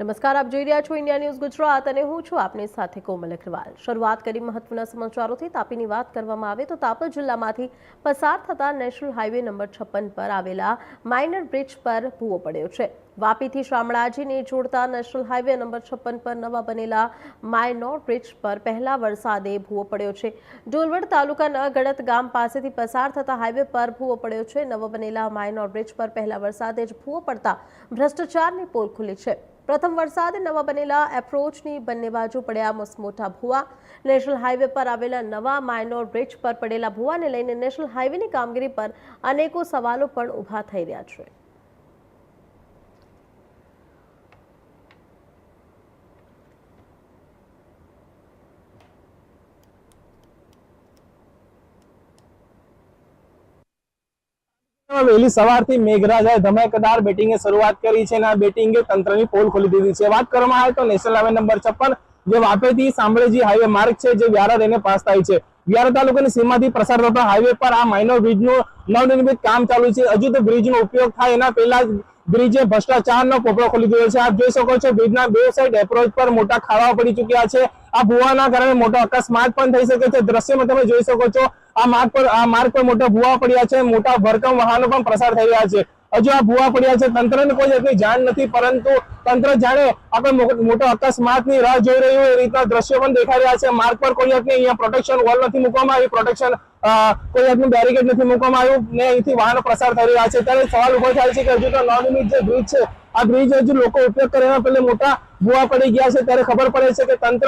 નમસ્કાર, આપ જોઈ રહ્યા છો ઇન્ડિયા ન્યૂઝ ગુજરાત અને હું છું આપની સાથે કોમલ અગ્રવાલ। શરૂઆત કરી મહત્વના સમાચારોથી। તાપીની વાત કરવામાં આવે તો તાપી જિલ્લામાંથી પસાર થતા નેશનલ હાઈવે નંબર 56 પર આવેલા માઇનર બ્રિજ પર ભૂવો પડ્યો છે। વાપીથી શામળાજીને જોડતા નેશનલ હાઈવે નંબર 56 પર નવા બનેલા માઇનોર બ્રિજ પર પહેલા વરસાદે ભૂવો પડ્યો છે। ડોલવડ તાલુકાના ગળત ગામ પાસેથી પસાર થતા હાઈવે પર ભૂવો પડ્યો છે। નવા બનેલા માઇનોર બ્રિજ પર પહેલા વરસાદે જ ભૂવો પડતા ભ્રષ્ટાચારની પોલ ખુલી છે। પ્રથમ વરસાદે નવા બનેલા એપ્રોચની બંને બાજુ પડ્યા મસમોટા ભૂવા। નેશનલ હાઈવે પર આવેલા નવા માઇનોર બ્રિજ પર પડેલા ભૂવાને લઈને નેશનલ હાઈવેની કામગીરી પર અનેકો સવાલો પણ ઊભા થઈ રહ્યા છે। વહેલી સવારથી મેઘરાજાએ ધમાકેદાર બેટિંગે શરૂઆત કરી છે અને આ બેટિંગે તંત્રની પોલ ખોલી દીધી છે। વાત કરવામાં આવે તો નેશનલ હાઈવે નંબર 56 જે વાપીથી શામળાજી હાઈવે માર્ગ છે જે વ્યારા રહીને પાસ થાય છે। વ્યારા તાલુકાની સીમાથી પસાર થતા હાઈવે પર આ માઇનોર બ્રિજનું નવનિર્મિત કામ ચાલુ છે। હજુ તો બ્રિજનો ઉપયોગ થાય એના પહેલા જ બ્રિજે ભ્રષ્ટાચારનો પોપડો ખોલી દીધો છે। આપ જોઈ શકો છો બ્રિજના બે સાઈડ એપ્રોચ પર મોટા ખાડાઓ પડી ચૂક્યા છે। આ ભૂવાના કારણે મોટો અકસ્માત પણ થઈ શકે છે। દ્રશ્યમાં તમે જોઈ શકો છો આ માર્ગ પર મોટા ભૂવા પડ્યા છે। મોટા ભરકમ વાહનો પણ પ્રસાર થઈ રહ્યા છે। હજુ આ ભૂવા પડ્યા છે, તંત્રને કોઈ જાતની જાણ નથી, પરંતુ તંત્ર જાણે આપણે મોટો અકસ્માતની રાહ જોઈ રહ્યું એ રીતના દ્રશ્યો પણ દેખાઈ રહ્યા છે। માર્ગ પર કોઈ જાતની અહીંયા પ્રોટેક્શન વોલ નથી મૂકવામાં આવી, કોઈ જાતનું બેરિકેડ નથી મૂકવામાં આવ્યું ને અહીંથી વાહનો પ્રસાર થઈ રહ્યા છે। ત્યારે સવાલ ઉભો થાય છે કે હજુ તો નવનિર્મિત જે બ્રિજ છે આ બ્રિજ હજુ લોકો ઉપયોગ કરે એના પહેલા મોટા ભૂવા પડી ગયા છે। ત્યારે ખબર પડે છે કે તંત્ર